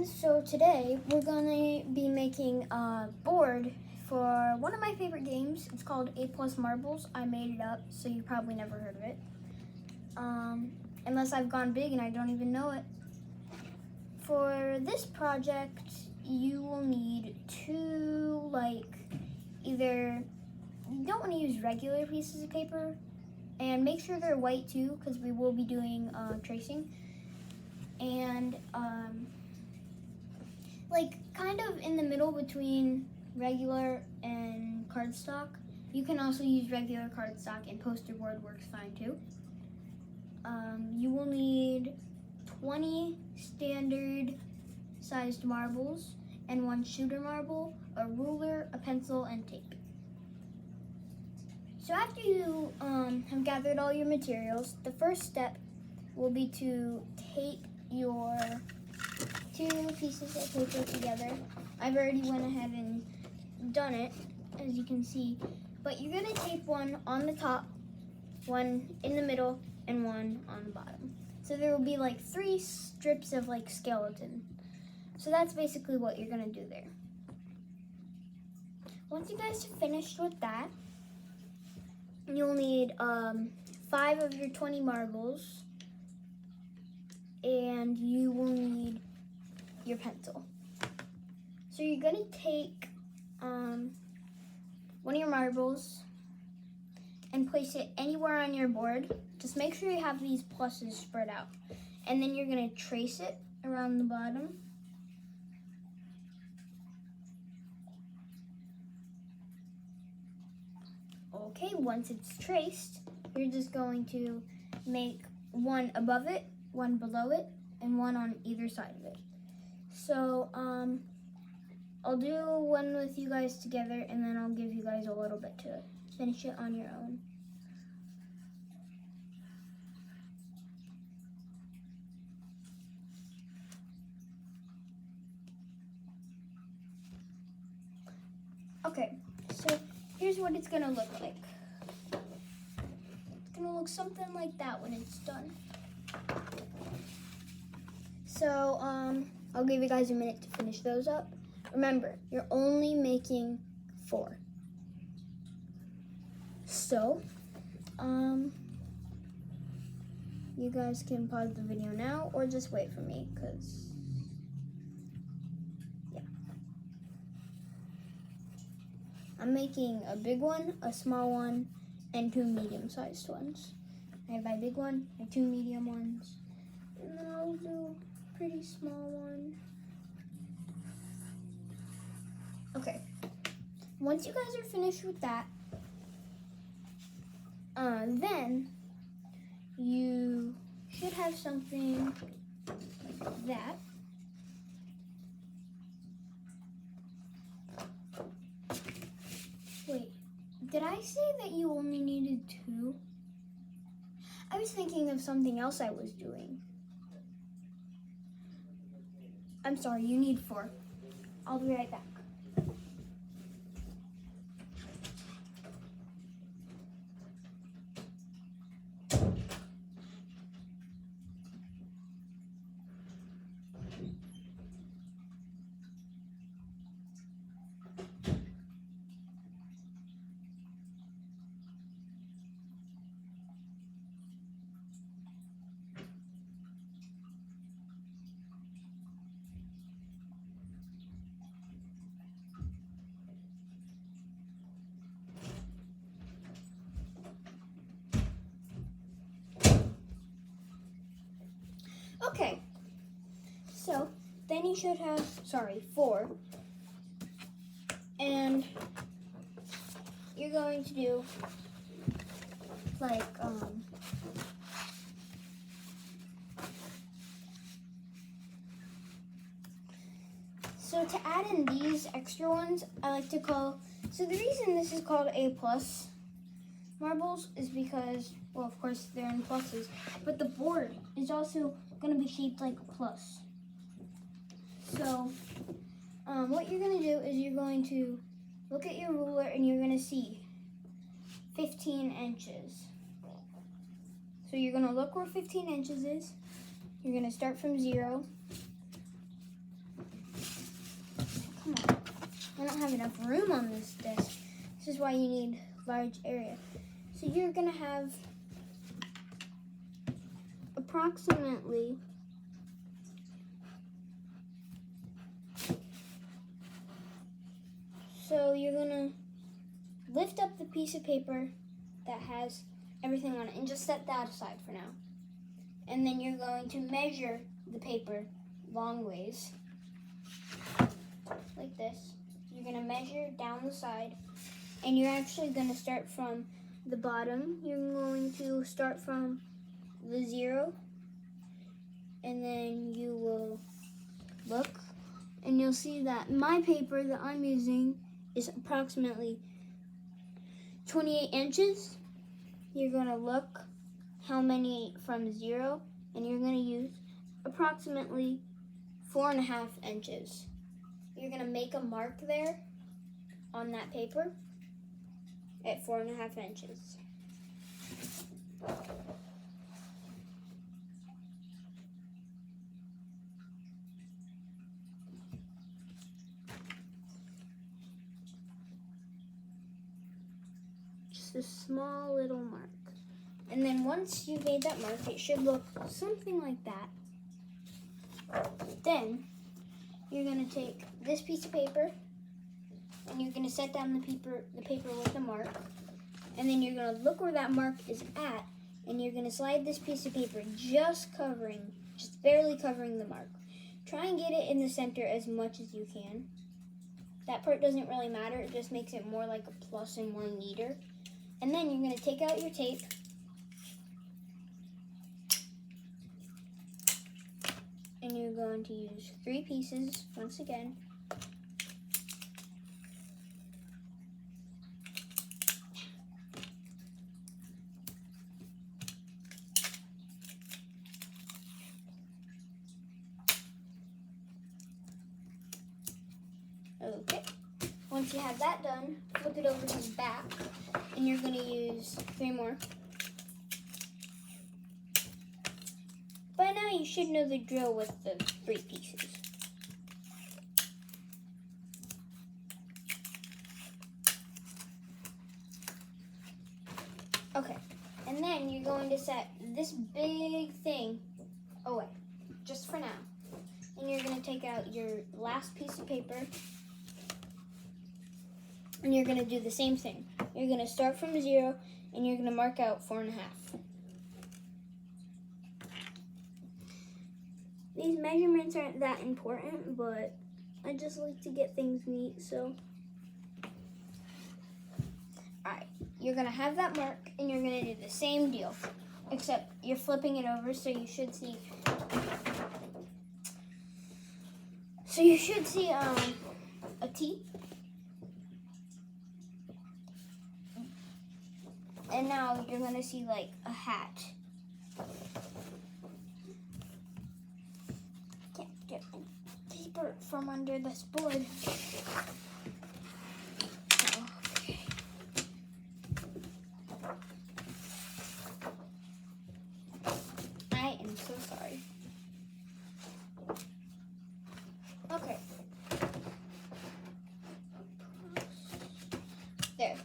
So today we're gonna be making a board for one of my favorite games. It's called A Plus Marbles. I made it up, so you probably never heard of it. Unless I've gone big and I don't even know it. For this project, you will need two, either, you don't want to use regular pieces of paper, and make sure they're white too, because we will be doing tracing. And kind of in the middle between regular and cardstock. You can also use regular cardstock, and poster board works fine too. You will need 20 standard sized marbles and one shooter marble, a ruler, a pencil, and tape. So after you have gathered all your materials, the first step will be to tape your two pieces of paper together. I've already went ahead and done it, as you can see, but you're gonna tape one on the top, one in the middle, and one on the bottom. So there will be like 3 strips of skeleton. So that's basically what you're gonna do there. Once you guys are finished with that, you'll need 5 of your 20 marbles, and you will need your pencil. So you're gonna take one of your marbles and place it anywhere on your board. Just make sure you have these pluses spread out. And then you're gonna trace it around the bottom. Okay, once it's traced, you're just going to make one above it, one below it, and one on either side of it. So, I'll do one with you guys together, and then I'll give you guys a little bit to finish it on your own. Okay, so here's what it's gonna look like. It's gonna look something like that when it's done. So, I'll give you guys a minute to finish those up. Remember, you're only making 4. So, you guys can pause the video now or just wait for me, because, yeah. I'm making a big one, a small one, and 2 medium-sized ones. I have my big one, my 2 medium ones, and then I'll do a pretty small one. Okay, once you guys are finished with that, then you should have something like that. Wait, did I say that you only needed 2? I was thinking of something else I was doing. I'm sorry, you need 4. I'll be right back. Okay, so then you should have, 4. And you're going to do so to add in these extra ones, I like to call, so the reason this is called A plus marbles is because, well, of course they're in pluses, but the board is also going to be shaped like a plus. So what you're going to do is you're going to look at your ruler and you're going to see 15 inches. So you're going to look where 15 inches is. You're going to start from 0. don't have enough room on this desk. This is why you need large area. So you're gonna have approximately so you're gonna lift up the piece of paper that has everything on it and just set that aside for now. And then you're going to measure the paper long ways, like this. You're going to measure down the side, and you're actually going to start from the bottom. You're going to start from the 0, and then you will look, and you'll see that my paper that I'm using is approximately 28 inches. You're going to look how many from 0, and you're going to use approximately 4.5 inches. You're going to make a mark there on that paper at 4.5 inches. Just a small little mark. And then once you've made that mark, it should look something like that. Then you're going to take this piece of paper and you're going to set down the paper with the mark. And then you're going to look where that mark is at, and you're going to slide this piece of paper just barely covering the mark. Try and get it in the center as much as you can. That part doesn't really matter, it just makes it more like a plus and more neater. And then you're going to take out your tape. And you're going to use 3 pieces once again. Okay. Once you have that done, flip it over to the back, and you're going to use 3 more. By now you should know the drill with the 3 pieces. Okay, and then you're going to set this big thing away, just for now. And you're going to take out your last piece of paper, and you're going to do the same thing. You're going to start from 0, and you're going to mark out 4.5. These measurements aren't that important, but I just like to get things neat, so. Alright, you're going to have that mark, and you're going to do the same deal, except you're flipping it over, so you should see. A T. And now you're going to see like a hat. Can't get paper from under this board. Okay. I am so sorry. Okay. There.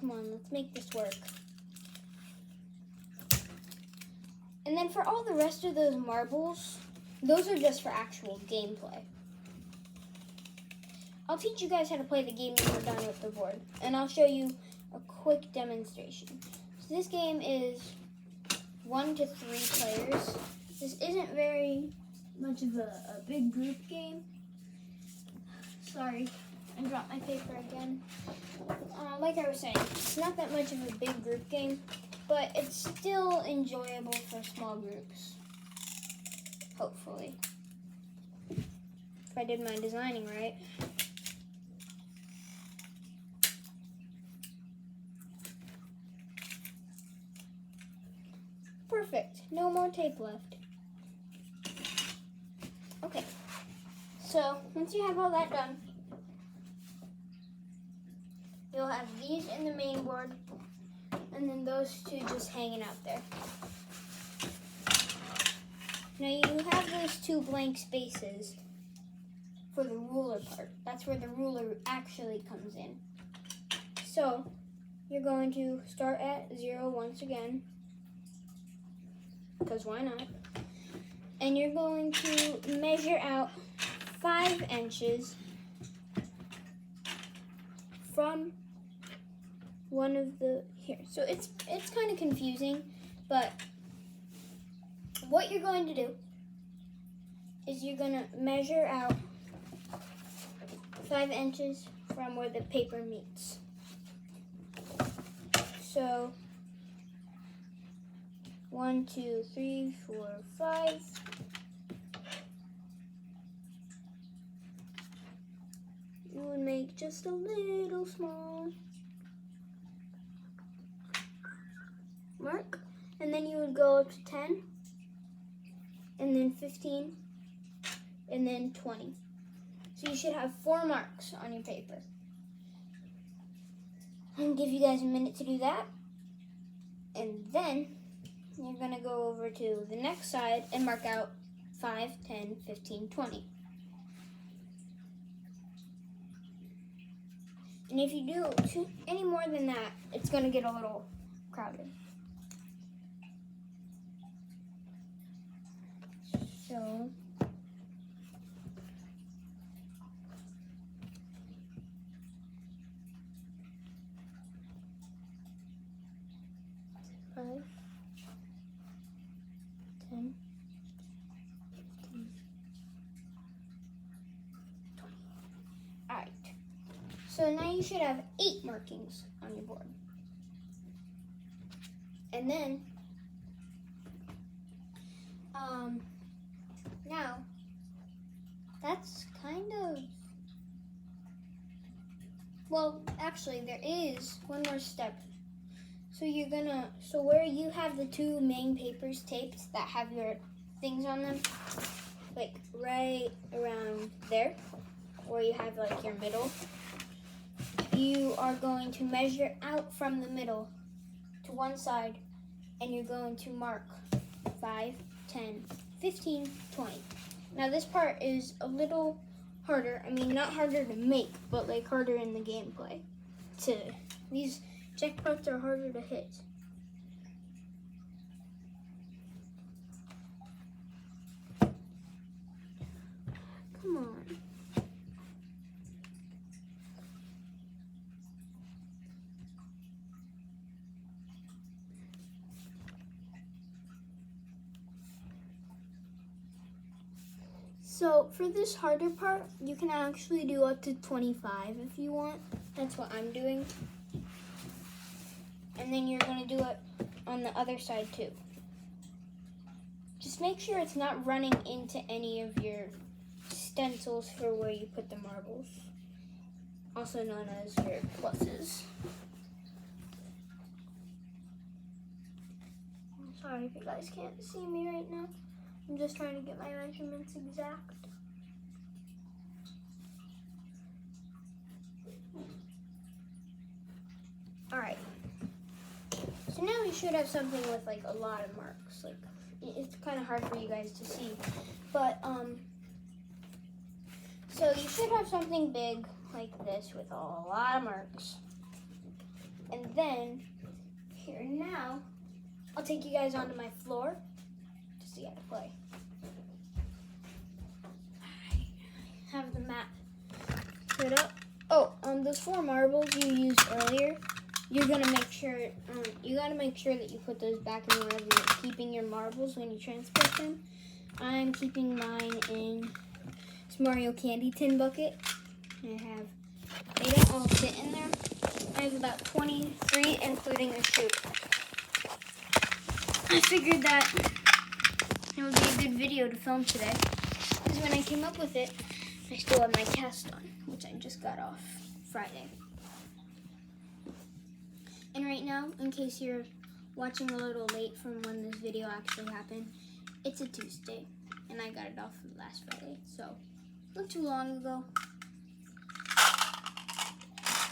Come on, let's make this work. And then for all the rest of those marbles, those are just for actual gameplay. I'll teach you guys how to play the game when we're done with the board, and I'll show you a quick demonstration. So this game is 1 to 3 players. This isn't very much of a big group game. Sorry, I dropped my paper again. Like I was saying, it's not that much of a big group game, but it's still enjoyable for small groups. Hopefully. If I did my designing right. Perfect. No more tape left. Okay. So once you have all that done, you'll have these in the main board, and then those two just hanging out there. Now you have those two blank spaces for the ruler part. That's where the ruler actually comes in. So you're going to start at 0 once again, because why not? And you're going to measure out 5 inches from one of the here. So it's kind of confusing, but what you're going to do is you're going to measure out 5 inches from where the paper meets. So 1, 2, 3, 4, 5. You would make just a little small mark, and then you would go up to 10, and then 15, and then 20. So you should have 4 marks on your paper. I'll give you guys a minute to do that, and then you're going to go over to the next side and mark out 5, 10, 15, 20. And if you do any more than that, it's going to get a little crowded. So five, 10, 15, 20. All right. So now you should have 8 markings on your board. And then, now, that's kind of, well, actually, there is one more step. So you're gonna, so where you have the 2 main papers taped that have your things on them, like right around there, where you have like your middle, you are going to measure out from the middle to one side, and you're going to mark 5, 10, 15, 20. Now this part is a little harder. I mean, not harder to make, but like harder in the gameplay. These jackpots are harder to hit. Come on. So for this harder part, you can actually do up to 25 if you want. That's what I'm doing. And then you're going to do it on the other side too. Just make sure it's not running into any of your stencils for where you put the marbles, also known as your pluses. I'm sorry if you guys can't see me right now. I'm just trying to get my measurements exact. Alright. So now we should have something with like a lot of marks. Like, it's kind of hard for you guys to see. But, so you should have something big like this with a lot of marks. And then, here now, I'll take you guys onto my floor to see how to play. I have the map put up. Oh, those 4 marbles you used earlier, you're gonna make sure you gotta make sure that you put those back in wherever you're keeping your marbles when you transport them. I'm keeping mine in this Mario Candy Tin bucket. They don't all fit in there. I have about 23, including a shoe. I figured that it would be a good video to film today, because when I came up with it, I still had my cast on, which I just got off Friday. And right now, in case you're watching a little late from when this video actually happened, it's a Tuesday, and I got it off last Friday, so not too long ago.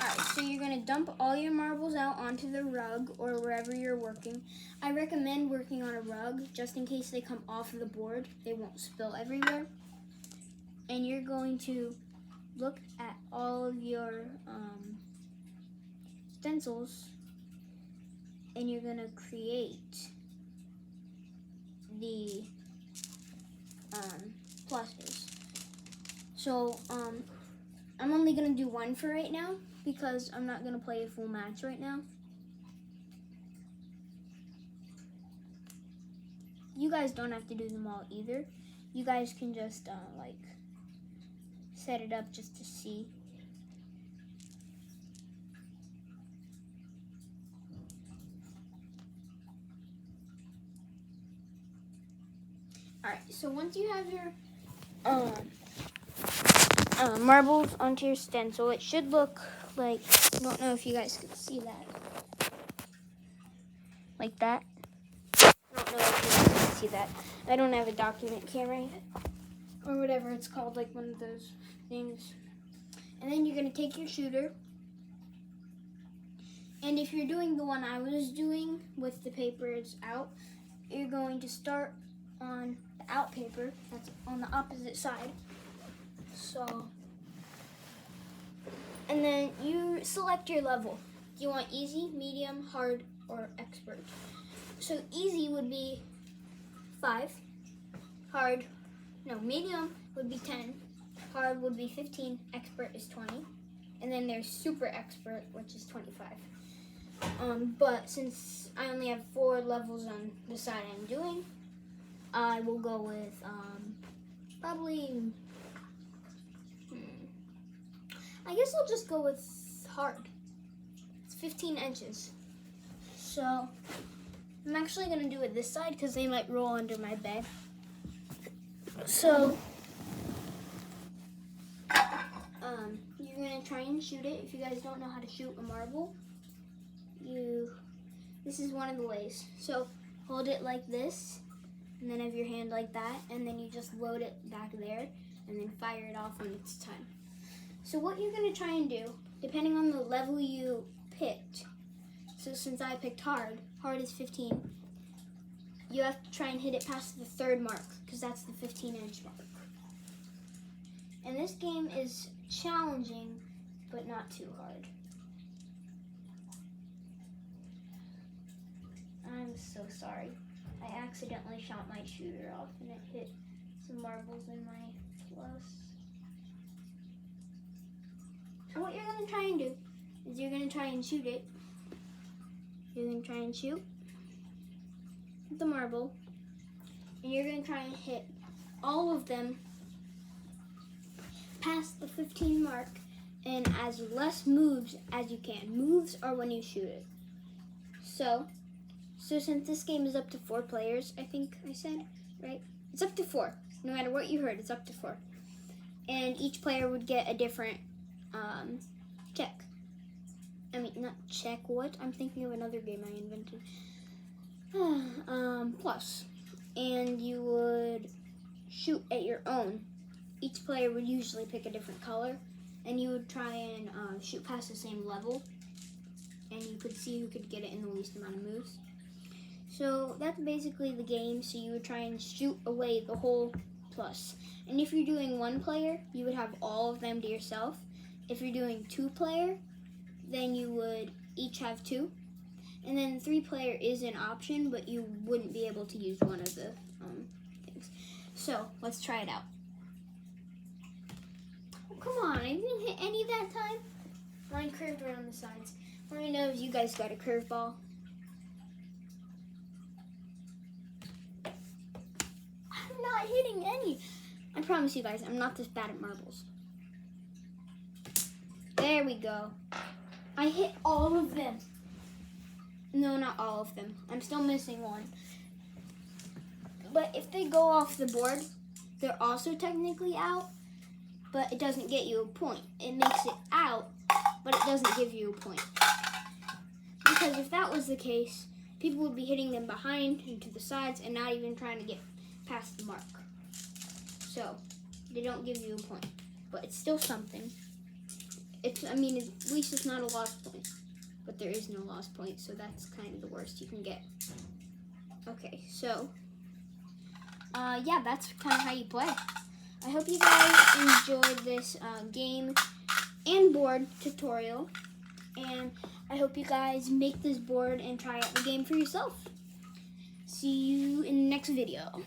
Alright, so you're going to dump all your marbles out onto the rug or wherever you're working. I recommend working on a rug just in case they come off of the board. They won't spill everywhere. And you're going to look at all of your stencils and you're going to create the pluses. So I'm only going to do one for right now because I'm not going to play a full match right now. You guys don't have to do them all either. You guys can just like set it up just to see. Alright, so once you have your marbles onto your stencil, it should look like, I don't know if you guys can see that. Like that. I don't know if you guys can see that. I don't have a document camera yet. Or whatever it's called, like one of those things. And then you're going to take your shooter. And if you're doing the one I was doing with the papers out, you're going to start on the out paper. That's on the opposite side. So, and then you select your level. Do you want easy, medium, hard, or expert? So easy would be 5. Medium would be 10. Hard would be 15. Expert is 20. And then there's super expert, which is 25. But since I only have 4 levels on the side I'm doing, I will go with probably, I guess I'll just go with hard. It's 15 inches. So I'm actually going to do it this side because they might roll under my bed. So you're going to try and shoot it. If you guys don't know how to shoot a marble, this is one of the ways. So hold it like this, and then have your hand like that, and then you just load it back there, and then fire it off when it's time. So what you're going to try and do, depending on the level you picked, so since I picked hard is 15, you have to try and hit it past the 3rd mark, because that's the 15-inch mark. And this game is challenging, but not too hard. I'm so sorry. I accidentally shot my shooter off and it hit some marbles in my plus. So what you're going to try and do is you're going to try and shoot it. You're going to try and shoot the marble. And you're going to try and hit all of them past the 15 mark and as less moves as you can. Moves are when you shoot it. So since this game is up to 4 players, I think I said, right? It's up to 4. No matter what you heard, it's up to 4. And each player would get a different check. I mean, not check, what? I'm thinking of another game I invented. Plus. And you would shoot at your own. Each player would usually pick a different color. And you would try and shoot past the same level. And you could see who could get it in the least amount of moves. So that's basically the game. So you would try and shoot away the whole plus. And if you're doing 1 player, you would have all of them to yourself. If you're doing 2 player, then you would each have 2. And then 3 player is an option, but you wouldn't be able to use one of the things. So let's try it out. Oh, come on, I didn't hit any that time. Mine curved around the sides. Let me know if you guys got a curveball. I'm not hitting any. I promise you guys, I'm not this bad at marbles. There we go. I hit all of them. No, not all of them. I'm still missing one. But if they go off the board, they're also technically out, but it doesn't get you a point. It makes it out, but it doesn't give you a point. Because if that was the case, people would be hitting them behind and to the sides and not even trying to get past the mark. So they don't give you a point, but it's still something. At least it's not a lost point, but there is no lost point, so that's kind of the worst you can get. Okay, so, yeah, that's kind of how you play. I hope you guys enjoyed this game and board tutorial, and I hope you guys make this board and try out the game for yourself. See you in the next video.